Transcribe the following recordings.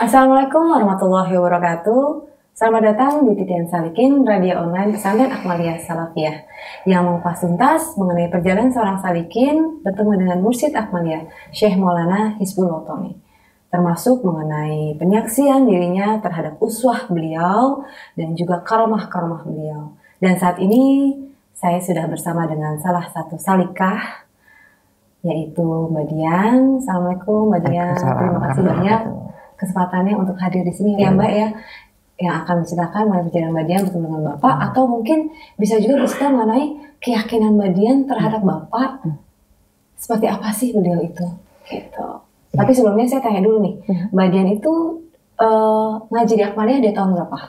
Assalamualaikum warahmatullahi wabarakatuh. Selamat datang di Titian Salikin, radio online Pesantren Akmaliyah Salafiyah yang mengupas tuntas mengenai perjalanan seorang salikin bertemu dengan Mursyid Akmaliyah, Syekh Maulana Hizbul Watani, termasuk mengenai penyaksian dirinya terhadap uswah beliau dan juga karomah-karomah beliau. Dan saat ini saya sudah bersama dengan salah satu salikah, yaitu Mbak Dian. Assalamualaikum Mbak Dian, terima kasih banyak kesempatannya untuk hadir di sini ya Mbak ya, yang akan menceritakan mengenai perjalanan Mbak Dian bertemu dengan Bapak, atau mungkin bisa juga bercerita mengenai keyakinan Mbak Dian terhadap Bapak, seperti apa sih beliau itu gitu. Tapi sebelumnya saya tanya dulu nih, Mbak Dian itu ngaji di Akmaliyah dari tahun berapa?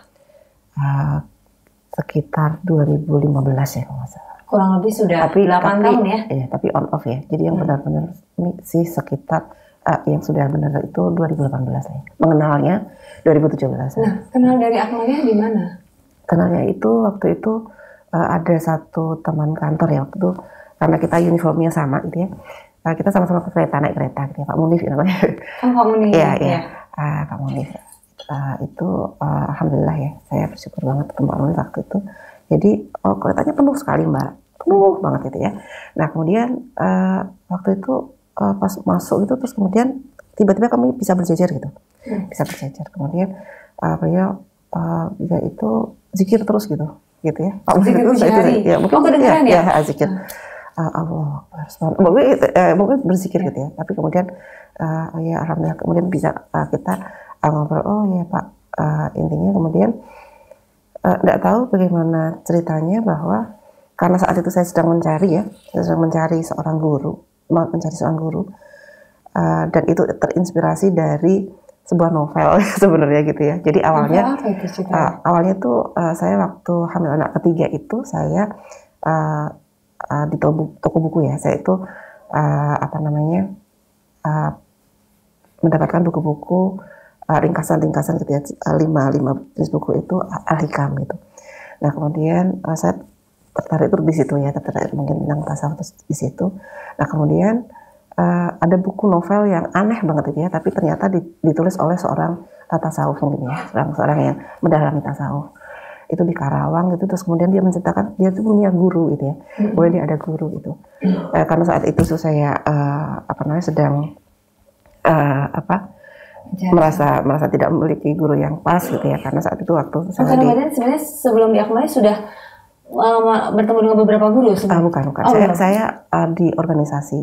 Sekitar 2015 ya kalau nggak salah. Kurang lebih sudah 8 tahun ya? Iya, tapi on off ya. Jadi yang benar-benar sih sekitar yang sudah benar itu 2018 ya. Mengenalnya 2017. Nah, kenal dari Akmaliyah di mana? Kenalnya itu waktu itu ada satu teman kantor ya waktu itu, karena kita uniformnya sama gitu ya. Kita sama-sama ke kereta, naik kereta gitu ya, Pak Munif namanya. Oh, Pak Munif. Iya. Pak Munif. Itu alhamdulillah ya, saya bersyukur banget ketemu Pak Munif waktu itu. Jadi keretanya penuh sekali Mbak, penuh banget gitu ya. Nah kemudian waktu itu pas masuk itu terus kemudian tiba-tiba kami bisa berjajar gitu, bisa berjajar. Kemudian beliau ya itu zikir terus gitu ya. Pak Munif itu saya itu ya mungkin ya zikir. Allah, mungkin berzikir gitu ya. Tapi kemudian ya alhamdulillah kemudian bisa kita ngobrol. Oh ya Pak, intinya kemudian tidak tahu bagaimana ceritanya bahwa karena saat itu saya sedang mencari seorang guru, dan itu terinspirasi dari sebuah novel sebenarnya gitu ya. Jadi awalnya tuh saya waktu hamil anak ketiga itu saya di toko buku ya, saya itu mendapatkan buku-buku ringkasan-ringkasan gitu ya, 5 jenis buku itu Al-Hikam gitu. Nah kemudian saya tertarik di situ ya, tertarik mungkin tentang tasawuf di situ. Nah kemudian ada buku novel yang aneh banget gitu ya, tapi ternyata ditulis oleh seorang tasawuf mungkin ya, seorang yang mendalami tasawuf. Itu di Karawang gitu, terus kemudian dia menceritakan dia tuh punya guru gitu ya, boleh dia ada guru gitu. Karena saat itu tuh saya sedang merasa tidak memiliki guru yang pas gitu ya, karena saat itu waktu sebenarnya sebelum di Akmaliyah sudah bertemu dengan beberapa guru bukan. Saya di organisasi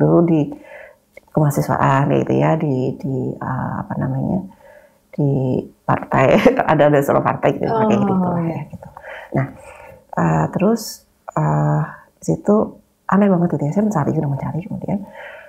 dulu di kemahasiswaan gitu ya, di di partai ada seorang partai gitu kayak gitu ya gitu. Nah terus di situ aneh banget gitu ya, saya mencari kemudian.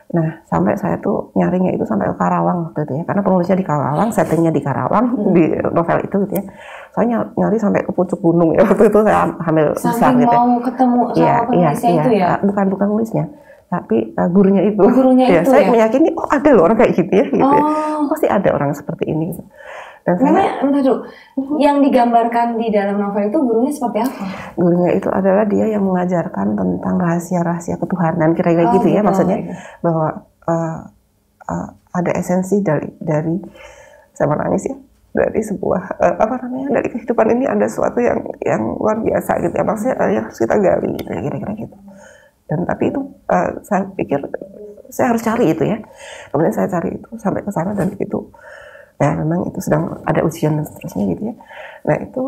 Nah sampai saya tuh nyarinya itu sampai ke Karawang waktu itu ya, karena penulisnya di Karawang, settingnya di Karawang di novel itu gitu ya. Saya nyari sampai ke pucuk gunung ya, waktu itu saya hamil besar gitu. Mau ketemu sama penulisnya itu ya? Bukan nulisnya, tapi gurunya itu. Gurunya itu saya meyakini ada loh orang kayak gitu ya. Gitu ya. Pasti ada orang seperti ini. Gitu. Dan yang digambarkan di dalam novel itu gurunya seperti apa? Gurunya itu adalah dia yang mengajarkan tentang rahasia-rahasia ketuhanan, kira-kira gitu ya, maksudnya bahwa ada esensi dari saya menangis ya, dari sebuah dari kehidupan ini ada sesuatu yang luar biasa gitu ya, maksudnya yang harus kita gali, kira-kira gitu. Dan tapi itu saya pikir saya harus cari itu ya, kemudian saya cari itu sampai ke sana dan itu ya memang itu sedang ada ujian dan seterusnya gitu ya. Nah itu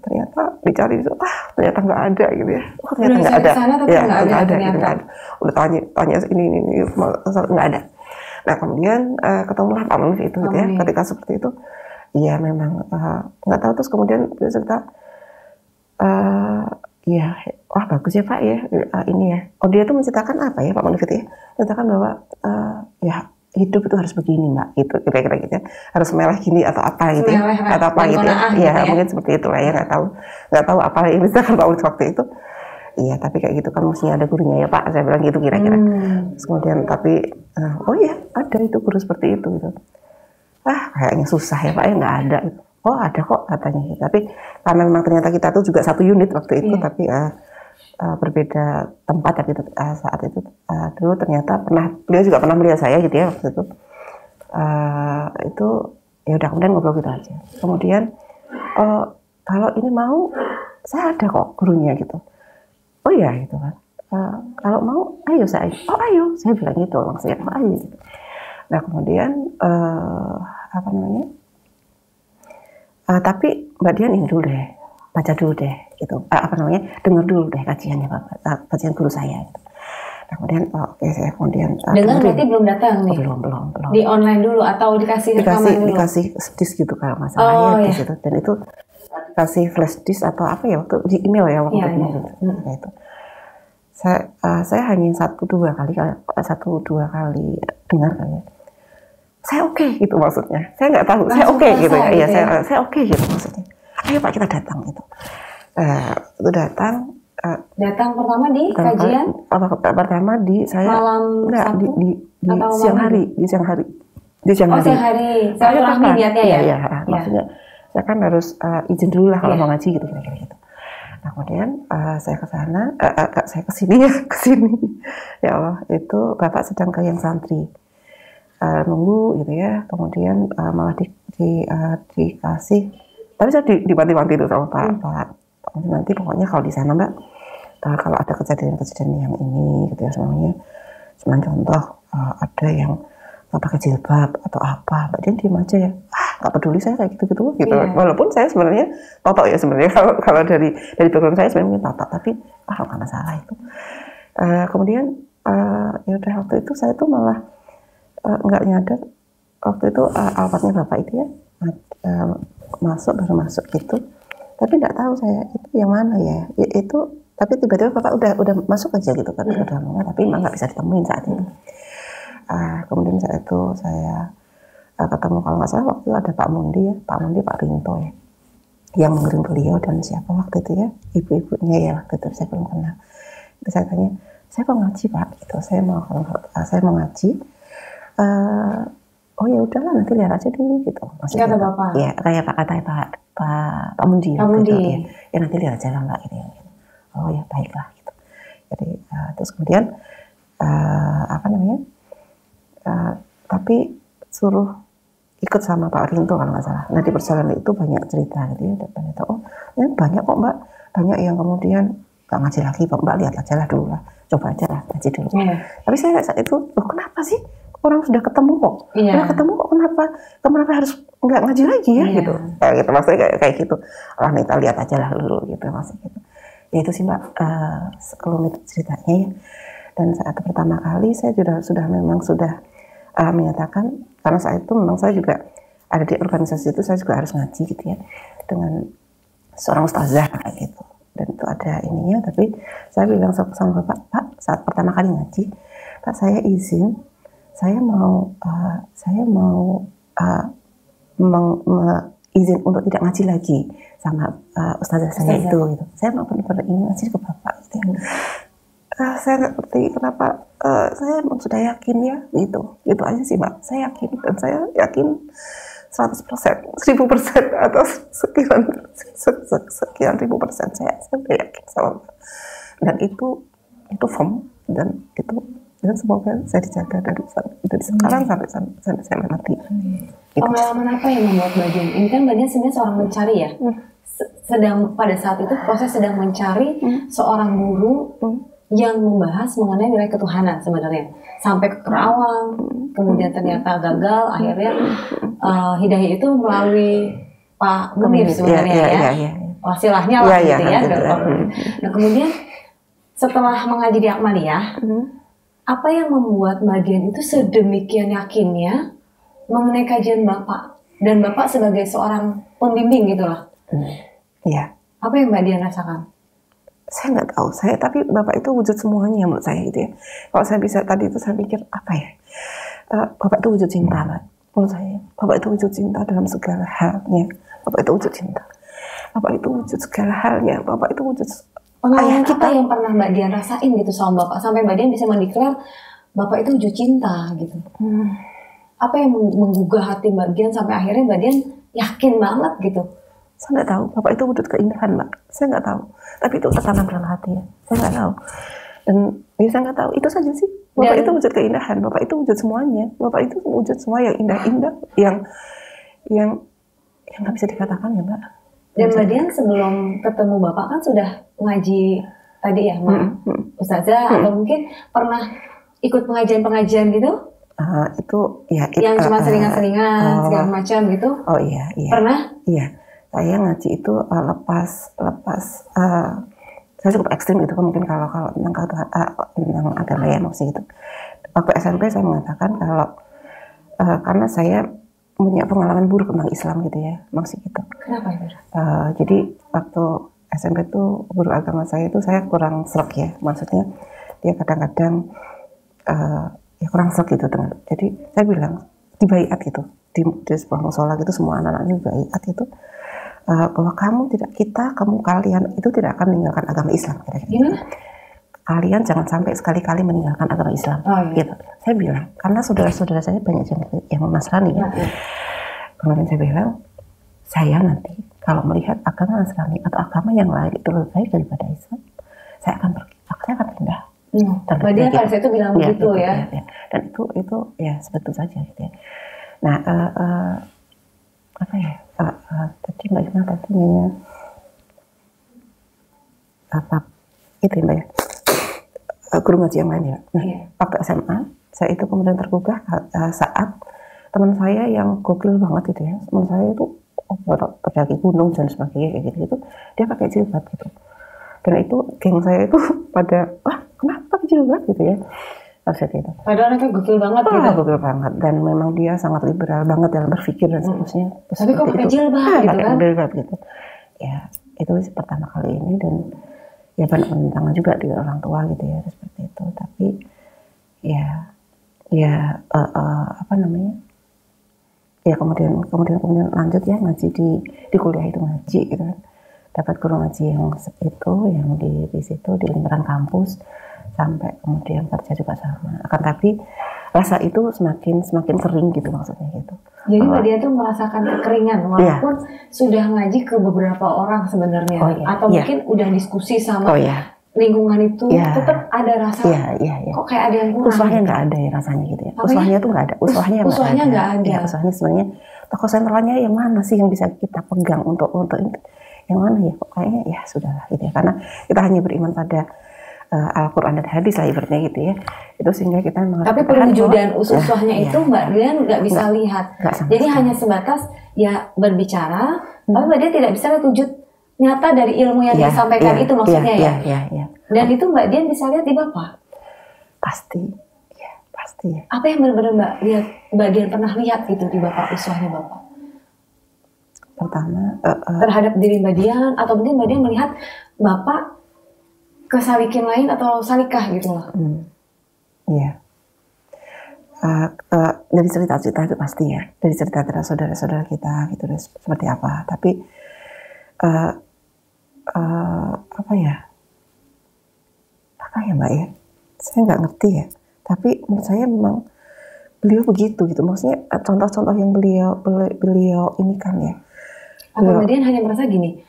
ternyata dicari itu ternyata nggak ada gitu ya. Ternyata nggak ada. Nggak ada. Udah tanya ini nggak ada. Nah kemudian ketemulah Pak Munif itu gitu ya. Ketika seperti itu, ya memang nggak tahu, terus kemudian dia cerita, ya wah bagus ya Pak ya ini ya. Oh dia tuh menceritakan apa ya Pak Munif itu ya? Menceritakan bahwa ya hidup itu harus begini Mbak, gitu kira-kira gitu ya, harus meleleh gini atau apa gitu ya, atau apa gitu ya, mungkin seperti itu lah ya, nggak tahu apa yang bisa Pak Munif waktu itu. Iya tapi kayak gitu kan mestinya ada gurunya ya Pak, saya bilang gitu kira-kira. Terus kemudian tapi oh iya ada itu guru seperti itu gitu. Kayaknya susah ya Pak ya, nggak ada. Oh ada kok katanya, tapi karena memang ternyata kita tuh juga satu unit waktu itu, tapi berbeda tempat ya gitu. Saat itu dulu ternyata beliau juga pernah melihat saya gitu ya waktu itu. Itu ya udah kemudian ngobrol gitu aja. Kemudian kalau ini mau, saya ada kok gurunya gitu. Oh ya gitu kan. Kalau mau, ayo saya. Oh ayo, saya bilang gitu maksudnya. Oh ayo gitu. Nah kemudian apa namanya? Tapi Mbak Dian ini dulu deh, baca dulu deh, gitu. Apa namanya? Dengar dulu deh kajiannya Bapak, kajian guru saya. Gitu. Nah, kemudian oke, saya kemudian dengar berarti belum datang nih? Belum. Di online dulu atau dikasih rekaman dulu? Dikasih disk gitu kalau masalahnya di situ. Dan itu dikasih flash disk atau apa ya waktu di email ya waktu itu. Nah, itu. Saya hanya 1-2 kali dengar kali ya. Saya oke gitu maksudnya. Saya nggak tahu. Saya oke gitu ya. Iya, saya oke gitu maksudnya. Ayo Pak kita datang gitu. Itu datang. Datang pertama di kajian? Pertama di saya malam Sabtu? di siang hari. Di siang hari. Siang hari. Saya kurang niatnya ya? Iya. Maksudnya saya kan harus izin dulu lah kalau mau ngaji gitu kira-kira gitu. Nah kemudian saya ke sana, saya ke sini. Ya Allah, itu Bapak sedang ke yang santri. Nunggu gitu ya, kemudian malah dikasih, tapi saya dibantu itu sama Pak nanti pokoknya kalau di sana Mbak, kalau ada kejadian yang ini gitu ya semuanya, cuma contoh ada yang nggak pakai jilbab atau apa, Mbak Dian diem aja ya, nggak peduli saya kayak gitu. Yeah. Walaupun saya sebenarnya totok ya sebenarnya kalau dari background saya sebenarnya totok, tapi nggak masalah itu. Kemudian ya udah waktu itu saya tuh malah nggak nyadar waktu itu alfatnya Bapak itu ya baru masuk gitu, tapi nggak tahu saya itu yang mana ya itu, tapi tiba-tiba Bapak udah masuk aja gitu kan, udah mulai, tapi memang nggak bisa ditemuin saat itu. Kemudian saat itu saya ketemu kalau nggak salah waktu itu ada Pak Rinto ya, yang mengirim beliau dan siapa waktu itu ya ibu-ibunya ya waktu itu saya belum kenal. Itu saya tanya, saya mau ngaji Pak gitu, saya mau ngaji. Oh ya udahlah nanti lihat aja dulu gitu. Maksudnya kata Bapak? Ya kayak Pak Mundi. Gitu, ya nanti lihat aja lah Mbak gitu. Oh ya baiklah gitu. Jadi terus kemudian apa namanya? Tapi suruh ikut sama Pak Rinto kalau nggak salah. Nah di perjalanan itu banyak cerita gitu ya. Dan ternyata ya banyak kok Mbak, banyak yang kemudian nggak ngaji lagi Mbak, lihat aja lah dulu lah, coba aja lah ngaji dulu. Tapi saya saat itu, kenapa sih? Orang sudah ketemu kok, kenapa harus nggak ngaji lagi ya gitu, kayak gitu maksudnya kayak gitu. Kita lihat aja lah dulu gitu maksudnya gitu. Ya itu sih Mbak sekelumit ceritanya ya. Dan saat pertama kali saya sudah menyatakan, karena saat itu memang saya juga ada di organisasi itu, saya juga harus ngaji gitu ya dengan seorang ustazah kayak gitu. Dan itu ada ininya, tapi saya bilang sama Bapak, Pak saat pertama kali ngaji, Pak saya izin. Saya mau izin untuk tidak ngaji lagi sama ustazah saya itu gitu. Saya mau benar-benar ingin ngaji ke Bapak gitu. Saya nggak ngerti kenapa, saya memang sudah yakin ya gitu. Itu aja sih Mbak, saya yakin, dan saya yakin 100%, 1000% atau sekian ribu persen saya udah yakin sama Mbak. Dan itu firm, dan semoga saya dijaga dari sekarang sampai saya mati. Pengalaman apa yang membuat Mbak Dian? Ini kan Mbak Dian sebenarnya seorang mencari ya. Pada saat itu proses sedang mencari seorang guru yang membahas mengenai nilai ketuhanan sebenarnya. Sampai ke Kerawang, kemudian ternyata gagal, akhirnya hidayah itu melalui Pak Munir sebenarnya ya. Wasilahnya lah gitu ya. Nah kemudian setelah mengaji di Akmaliyah, apa yang membuat Mbak Dian itu sedemikian yakinnya mengenai kajian Bapak, dan Bapak sebagai seorang pembimbing gitu lah? Iya. Apa yang Mbak Dian rasakan? Saya nggak tahu, tapi Bapak itu wujud semuanya menurut saya gitu ya. Kalau saya bisa tadi itu saya pikir apa ya? Bapak itu wujud cinta, Mbak. Menurut saya, Bapak itu wujud cinta dalam segala halnya. Bapak itu wujud cinta. Bapak itu wujud segala halnya. Bapak itu wujud pengalaman kita yang pernah Mbak Dian rasain gitu sama Bapak, sampai Mbak Dian bisa mendeklar Bapak itu wujud cinta gitu. Apa yang menggugah hati Mbak Dian sampai akhirnya Mbak Dian yakin banget gitu Saya nggak tahu. Bapak itu wujud keindahan, Mbak. Saya nggak tahu. Tapi itu tertanam dalam hati ya. Saya nggak tahu. Dan ya saya nggak tahu. Itu saja sih. Bapak itu wujud keindahan. Bapak itu wujud semuanya. Bapak itu wujud semua yang indah-indah, yang nggak bisa dikatakan ya, Mbak. Dan Mbak Dian sebelum ketemu Bapak kan sudah ngaji tadi ya, Mbak Ustazah, atau mungkin pernah ikut pengajian-pengajian gitu? Itu ya. Yang cuma seringan-seringan segala macam gitu? Oh iya. Pernah? Iya. Saya ngaji itu lepas saya cukup ekstrim gitu, mungkin kalau tentang agama ya maksudnya gitu. Waktu SMP saya mengatakan kalau karena saya punya pengalaman buruk tentang Islam gitu ya, maksud gitu. Kenapa itu? Jadi waktu SMP tuh guru agama saya itu saya kurang sreg ya, maksudnya dia kadang-kadang ya kurang sreg gitu. Jadi saya bilang di baiat gitu, di sebuah musola gitu semua anak-anaknya di baiat itu bahwa kalian itu tidak akan meninggalkan agama Islam. Gimana? Kalian jangan sampai sekali-kali meninggalkan agama Islam. Gitu. Saya bilang, karena saudara-saudara saya banyak yang Nasrani ya. Kemudian saya bilang, saya nanti kalau melihat agama Nasrani atau agama yang lain itu lebih baik daripada Islam, saya akan pergi, saya akan pindah. Mbak Dian pada saat itu bilang begitu ya. Dan itu ya sebetul saja gitu ya. Nah, apa ya? Tadi Mbak Yuna tadinya apa itu Mbak ya? Guru ngaji yang lain ya. Nah, waktu SMA saya itu kemudian tergugah saat teman saya yang gokil banget gitu ya. Teman saya itu pendaki gunung dan sebagainya kayak gitu, dia pakai jilbab gitu. Dan itu geng saya itu pada kenapa pakai jilbab gitu ya. Itu. Padahal mereka gokil banget gitu. Gokil banget, dan memang dia sangat liberal banget dalam berpikir dan seterusnya. Tapi kok pakai jilbab gitu kan? Jilbab gitu. Ya, itu pertama kali ini, dan ya banyak penentangan juga di orang tua gitu ya, seperti itu. Tapi apa namanya? Ya kemudian lanjut ya ngaji di kuliah itu ngaji gitu kan. Dapat guru ngaji yang itu, yang di situ di lingkaran kampus. Sampai kemudian kerja juga sama. Akan tapi rasa itu semakin kering gitu maksudnya gitu. Jadi Mbak Dian tuh merasakan kekeringan walaupun sudah ngaji ke beberapa orang sebenarnya, atau mungkin udah diskusi sama lingkungan itu, tetap ada rasa kok kayak ada yang kurang. Uswahnya nggak ada ya rasanya gitu ya. Uswahnya tuh nggak ada. Uswahnya nggak ada. Ya, uswahnya sebenarnya tokoh sentralnya yang mana sih yang bisa kita pegang untuk yang mana ya? Kok kayaknya ya sudahlah gitu ya. Karena kita hanya beriman pada Al-Quran dan hadis lah ibaratnya gitu ya. Itu sehingga kita tapi perwujudan uswahnya itu Mbak Dian nggak bisa lihat. Jadi hanya sebatas ya berbicara, tapi Mbak Dian tidak bisa lihat wujud nyata dari ilmu yang disampaikan itu maksudnya ya. Dan itu Mbak Dian bisa lihat di Bapak. Pasti ya. Apa yang benar-benar Mbak Dian pernah lihat gitu di Bapak, uswahnya Bapak? Pertama terhadap diri Mbak Dian, atau mungkin Mbak Dian melihat Bapak ke salikin lain atau salikah gitu lah. Iya. Dari cerita-cerita itu pasti ya. Dari cerita saudara-saudara kita gitu seperti apa. Tapi apa ya Mbak ya? Saya nggak ngerti ya. Tapi menurut saya memang beliau begitu gitu. Maksudnya contoh-contoh yang beliau ini kan ya. Atau Mbak Dian hanya merasa gini,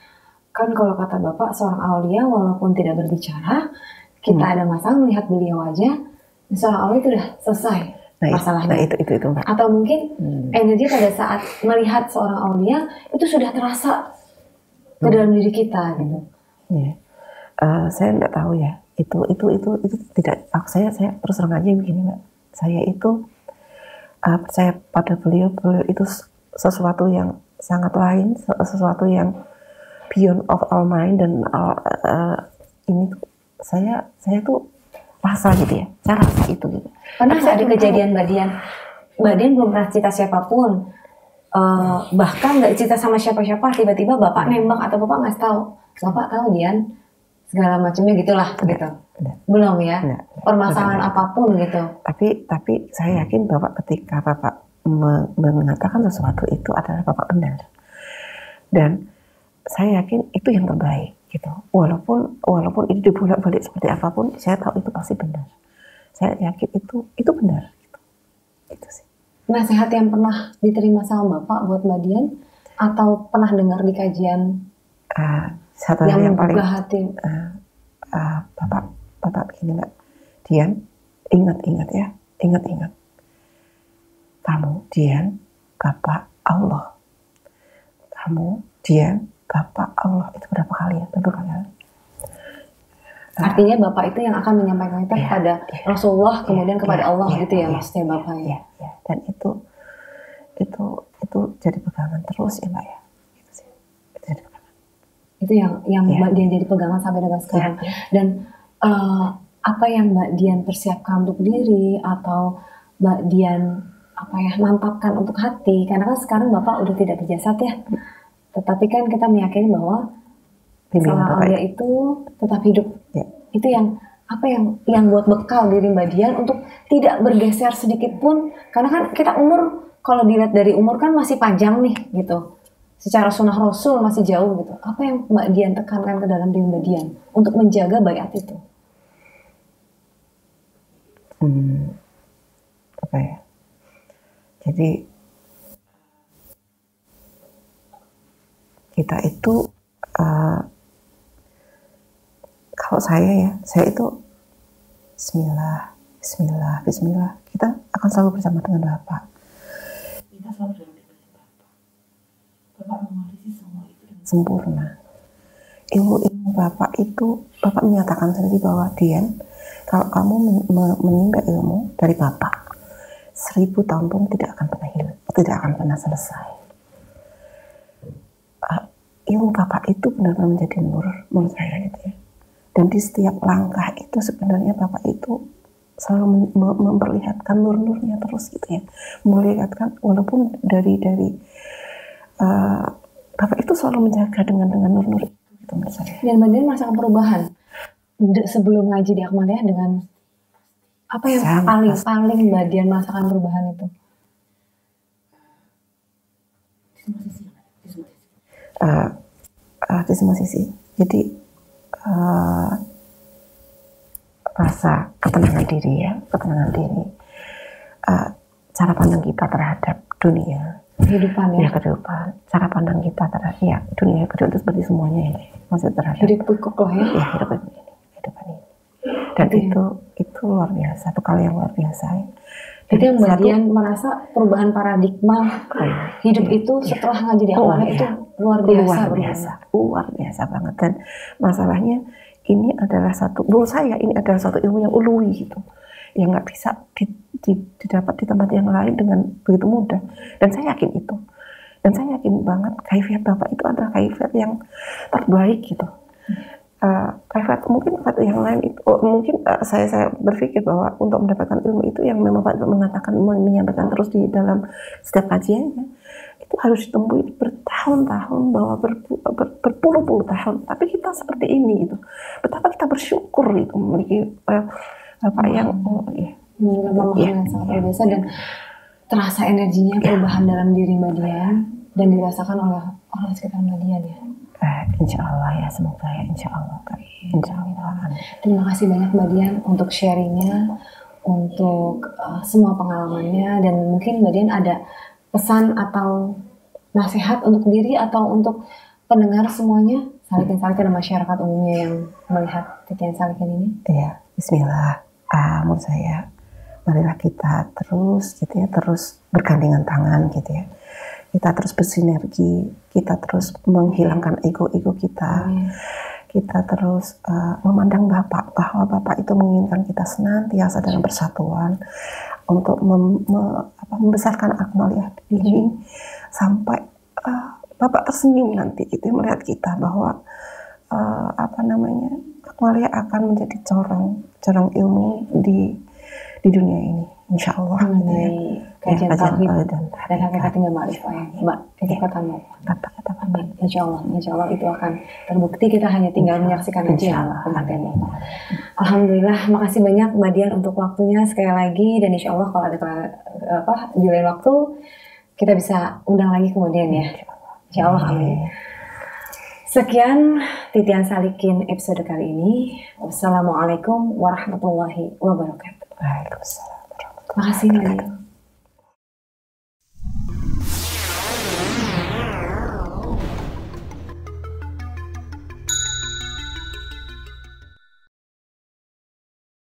kan kalau kata Bapak seorang aulia walaupun tidak berbicara, kita ada masalah melihat beliau aja, seorang aulia itu udah selesai masalahnya. Nah itu Mbak. Atau mungkin energi pada saat melihat seorang aulia itu sudah terasa ke dalam diri kita gitu. Iya. Saya nggak tahu ya. Itu tidak. Saya terus terang aja begini Mbak. Saya itu percaya pada beliau itu sesuatu yang sangat lain, sesuatu yang beyond of our mind, dan ini tuh saya tuh rasa gitu ya, saya rasa itu gitu. Pernah ada kejadian Mbak Dian belum pernah cerita siapapun, bahkan nggak cerita sama siapa-siapa, tiba-tiba Bapak nembak atau Bapak nggak tahu, Bapak tahu Dian segala macamnya gitulah gitu. Belum ya, permasalahan apapun gitu. Tapi saya yakin Bapak ketika Bapak mengatakan sesuatu itu adalah Bapak benar, dan saya yakin itu yang terbaik gitu. Walaupun itu dibolak-balik seperti apapun, saya tahu itu pasti benar. Saya yakin itu benar gitu. Itu sih. Nasihat yang pernah diterima sama Bapak buat Mbak Dian atau pernah dengar di kajian satu hal yang paling hati? Bapak begini Mbak Dian, ingat ya, ingat kamu Dian, Bapak Allah, kamu Dian, Bapak Allah, itu berapa kali ya? Berapa kali? Artinya Bapak itu yang akan menyampaikan itu kepada Rasulullah, kemudian kepada Allah gitu ya, maksudnya Bapak ya. Dan itu jadi pegangan terus ya Mbak ya. Itu jadi pegangan. Itu yang Mbak Dian jadi pegangan sampai dengan sekarang. Dan apa yang Mbak Dian persiapkan untuk diri atau Mbak Dian mantapkan untuk hati, karena kan sekarang Bapak udah tidak berjasad ya. Tetapi kan kita meyakini bahwa seorang aulia itu tetap hidup. Itu yang buat bekal diri Mbak Dian untuk tidak bergeser sedikit pun, karena kan kita umur, kalau dilihat dari umur kan masih panjang nih gitu. Secara sunnah Rasul masih jauh gitu. Apa yang Mbak Dian tekankan ke dalam diri Mbak Dian untuk menjaga baiat itu? Apa ya? Jadi kita itu kalau saya itu Bismillah, kita akan selalu bersama dengan Bapak. Kita selalu dalam diri Bapak. Bapak mewarisi semua itu dengan sempurna. Ilmu Bapak itu, Bapak menyatakan sendiri bahwa Dian, kalau kamu menimba ilmu dari Bapak, 1000 tahun pun tidak akan pernah hilang, tidak akan pernah selesai. Ilmu Bapak itu benar-benar menjadi nur menurut saya gitu ya. Dan di setiap langkah itu sebenarnya Bapak itu selalu memperlihatkan nur-nurnya terus gitu ya. Memperlihatkan walaupun dari Bapak itu selalu menjaga dengan nur-nur itu menurut saya. Dan Mbak Dian merasakan perubahan sebelum ngaji di Akmaliyah dengan apa yang paling Mbak Dian merasakan perubahan itu? Di semua sisi. Jadi rasa ketenangan diri, cara pandang kita terhadap dunia, kehidupan cara pandang kita terhadap dunia kedua itu seperti semuanya ini, maksud terhadap hidup pikuk loh ya. Hidupan ini. Dan itu luar biasa, satu kali yang luar biasa. Jadi Mbak Dian merasa perubahan paradigma hidup itu setelah ngaji di Akmaliyah itu luar biasa banget. Dan masalahnya ini adalah menurut saya ini adalah satu ilmu yang uluwi gitu, yang nggak bisa didapat di tempat yang lain dengan begitu mudah. Dan saya yakin itu. Dan saya yakin banget kaifiat Bapak itu adalah kaifiat yang terbaik gitu. Kaifiat yang lain itu mungkin saya berpikir bahwa untuk mendapatkan ilmu itu yang memang Pak mengatakan menyampaikan terus di dalam setiap kajiannya itu harus ditemui bertahun-tahun, bahwa berpuluh-puluh tahun. Tapi kita seperti ini gitu, betapa kita bersyukur itu memiliki Bapak yang yang sangat luar biasa. Dan terasa energinya perubahan dalam diri Mbak Dian dan dirasakan oleh orang sekitar Mbak Dian ya. Insya Allah ya, semoga ya, insya Allah. Terima kasih banyak Mbak Dian untuk sharingnya, untuk semua pengalamannya, dan mungkin Mbak Dian ada pesan atau nasihat untuk diri atau untuk pendengar semuanya, salikin-salikin dan masyarakat umumnya yang melihat titian salikin ini. Iya, Bismillah. Menurut saya, marilah kita terus gitu ya, terus bergandengan tangan gitu ya. Kita terus bersinergi, kita terus menghilangkan ego-ego kita. Kita terus memandang Bapak, bahwa Bapak itu menginginkan kita senantiasa dalam persatuan untuk membesarkan Akmaliyah ini sampai Bapak tersenyum nanti gitu, melihat kita bahwa Akmaliyah akan menjadi corong ilmu di dunia ini, insya Allah. Kajian tauhid dan hakikat tinggal ma'rifah ya, Mbak. Itu katamu. Insya Allah itu akan terbukti. Kita hanya tinggal menyaksikan aja pengertian Bapak. Alhamdulillah, makasih banyak Mbak Dian untuk waktunya sekali lagi, dan insya Allah kalau ada di lain waktu kita bisa undang lagi kemudian ya. Insya Allah, amin. Sekian titian salikin episode kali ini. Wassalamualaikum warahmatullahi wabarakatuh. Waalaikumsalam. Makasih Mbak Dian.